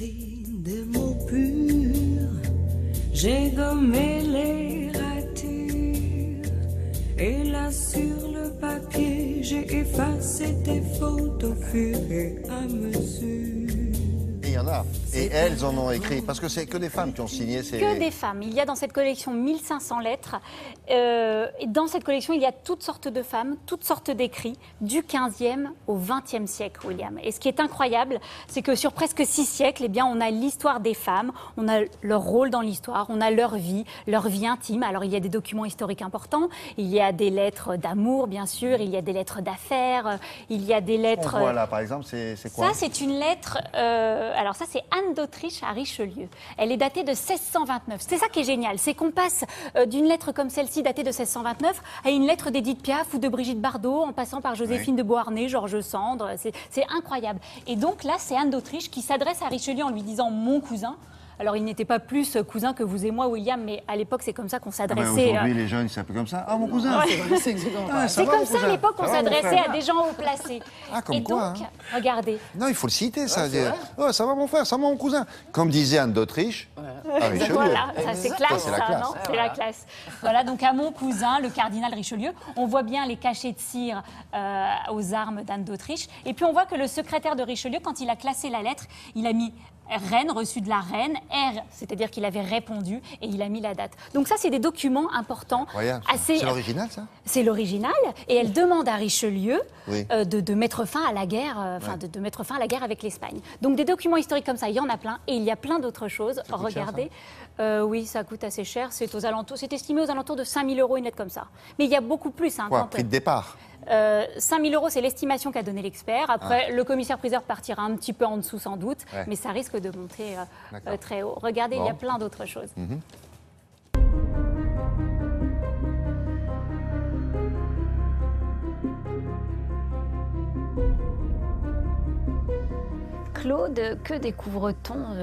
J'écris des mots purs, j'ai gommé les ratures, et là sur le papier, j'ai effacé tes fautes au fur et à mesure. Il y en a. Et elles en ont écrit. Parce que c'est que des femmes qui ont signé ces... Que des femmes. Il y a dans cette collection 1500 lettres. Et dans cette collection, il y a toutes sortes de femmes, toutes sortes d'écrits, du 15e au 20e siècle, William. Et ce qui est incroyable, c'est que sur presque 6 siècles, eh bien, on a l'histoire des femmes, on a leur rôle dans l'histoire, on a leur vie intime. Alors, il y a des documents historiques importants, il y a des lettres d'amour, bien sûr, il y a des lettres d'affaires, il y a des lettres... Voilà, par exemple, c'est quoi? Ça, c'est une lettre... alors ça, c'est Anne d'Autriche à Richelieu. Elle est datée de 1629. C'est ça qui est génial, c'est qu'on passe d'une lettre comme celle-ci, datée de 1629, à une lettre d'Édith Piaf ou de Brigitte Bardot, en passant par Joséphine de Beauharnais, Georges Sand. C'est incroyable. Et donc là, c'est Anne d'Autriche qui s'adresse à Richelieu en lui disant « mon cousin ». Alors, il n'était pas plus cousin que vous et moi, William, mais à l'époque, c'est comme ça qu'on s'adressait. Aujourd'hui, les jeunes, c'est un peu comme ça. Ah, mon cousin. Ouais. C'est comme ça à l'époque qu'on s'adressait à des gens haut placés. Ah, comme et quoi, donc, hein. Regardez. Non, il faut le citer, ça. Oh, ça va, mon frère, ça va, mon cousin. Comme disait Anne d'Autriche, à Richelieu. Voilà, ça c'est classe, c'est la ça, classe. non? C'est la classe. Voilà, donc à mon cousin, le cardinal Richelieu, on voit bien les cachets de cire aux armes d'Anne d'Autriche. Et puis on voit que le secrétaire de Richelieu, quand il a classé la lettre, il a mis reine, reçu de la reine, R, c'est-à-dire qu'il avait répondu, et il a mis la date. Donc ça, c'est des documents importants. C'est l'original, ça? C'est l'original, et elle demande à Richelieu Oui. de mettre fin à la guerre, de mettre fin à la guerre avec l'Espagne. Donc des documents historiques comme ça, il y en a plein, et il y a plein d'autres choses. Ça coûte Regardez. cher, oui, ça coûte assez cher. C'est estimé aux alentours de 5 000 € une lettre comme ça. Mais il y a beaucoup plus. Hein, Quoi, prix de départ? 5 000 €, c'est l'estimation qu'a donné l'expert. Après, le commissaire-priseur partira un petit peu en dessous sans doute, mais ça risque de monter très haut. Regardez, il y a plein d'autres choses. Claude, que découvre-t-on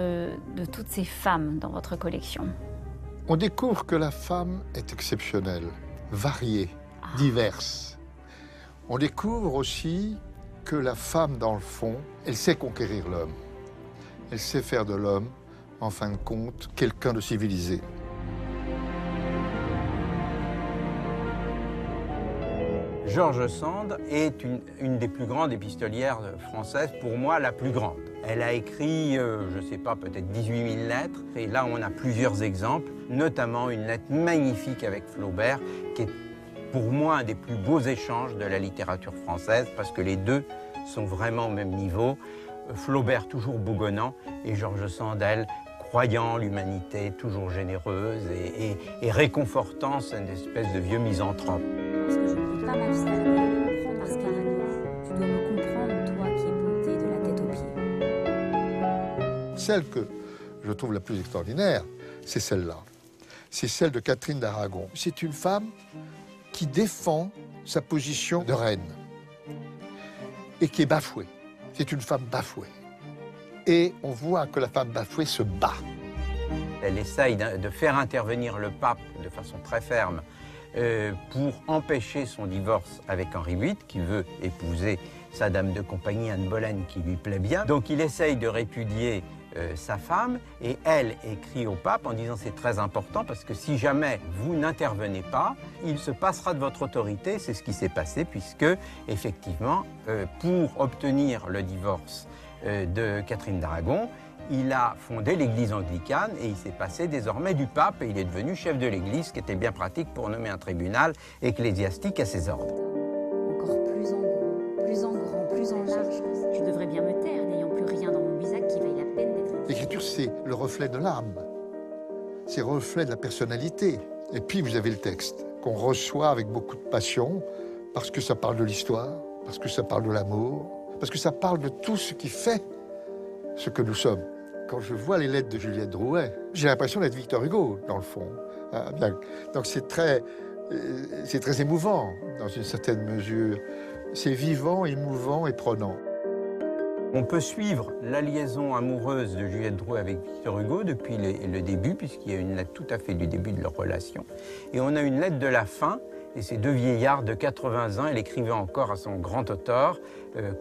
de toutes ces femmes dans votre collection? On découvre que la femme est exceptionnelle, variée, diverse. On découvre aussi que la femme, dans le fond, elle sait conquérir l'homme. Elle sait faire de l'homme, en fin de compte, quelqu'un de civilisé. Georges Sand est une des plus grandes épistolières françaises, pour moi la plus grande. Elle a écrit, je ne sais pas, peut-être 18 000 lettres. Et là, on a plusieurs exemples, notamment une lettre magnifique avec Flaubert, qui est pour moi un des plus beaux échanges de la littérature française, parce que les deux sont vraiment au même niveau. Flaubert toujours bougonnant, et Georges Sand, elle, croyant l'humanité, toujours généreuse et réconfortant cette espèce de vieux misanthrope. Parce que je ne peux pas m'abstraire et comprendre parce qu'Aramis, tu dois me comprendre, toi qui es monté de la tête aux pieds. Celle que je trouve la plus extraordinaire, c'est celle-là. C'est celle de Catherine d'Aragon. C'est une femme qui défend sa position de reine et qui est bafouée. C'est une femme bafouée. Et on voit que la femme bafouée se bat. Elle essaye de faire intervenir le pape de façon très ferme pour empêcher son divorce avec Henri VIII, qui veut épouser sa dame de compagnie, Anne Boleyn, qui lui plaît bien. Donc il essaye de répudier sa femme, et elle écrit au pape en disant c'est très important parce que si jamais vous n'intervenez pas, il se passera de votre autorité. C'est ce qui s'est passé puisque, effectivement, pour obtenir le divorce de Catherine d'Aragon, il a fondé l'église anglicane et il s'est passé désormais du pape et il est devenu chef de l'église, ce qui était bien pratique pour nommer un tribunal ecclésiastique à ses ordres. Encore plus en gros, plus en grand, plus en large. Je devrais bien me taire, n'ayant plus rien dans mon bisac qui vaille la peine d'être écrit. L'écriture, c'est le reflet de l'âme. C'est le reflet de la personnalité. Et puis, vous avez le texte, qu'on reçoit avec beaucoup de passion, parce que ça parle de l'histoire, parce que ça parle de l'amour, parce que ça parle de tout ce qui fait ce que nous sommes. Quand je vois les lettres de Juliette Drouet, j'ai l'impression d'être Victor Hugo, dans le fond. Donc c'est très émouvant, dans une certaine mesure. C'est vivant, émouvant et prenant. On peut suivre la liaison amoureuse de Juliette Drouet avec Victor Hugo depuis le début, puisqu'il y a une lettre tout à fait du début de leur relation. Et on a une lettre de la fin Et ces deux vieillards de 80 ans, elle écrivait encore à son grand auteur,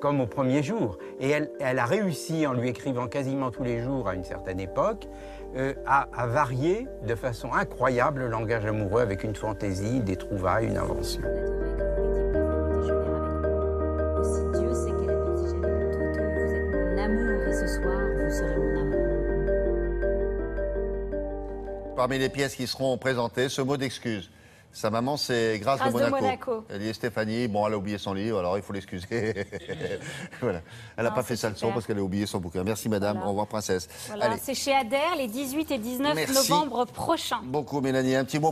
comme au premier jour. Et elle a réussi, en lui écrivant quasiment tous les jours à une certaine époque, à varier de façon incroyable le langage amoureux avec une fantaisie, des trouvailles, une invention. Si Dieu sait qu'elle est si j'avais le Toto, vous êtes mon amour et ce soir, vous serez mon amour. Parmi les pièces qui seront présentées, ce mot d'excuse. Sa maman, c'est Grâce de Monaco. Elle dit Stéphanie, bon, elle a oublié son livre, alors il faut l'excuser. Voilà. Elle n'a pas fait sa leçon parce qu'elle a oublié son bouquin. Merci madame, Voilà. au revoir princesse. Voilà, c'est chez Adair les 18 et 19 Merci novembre prochains. beaucoup Mélanie. Un petit mot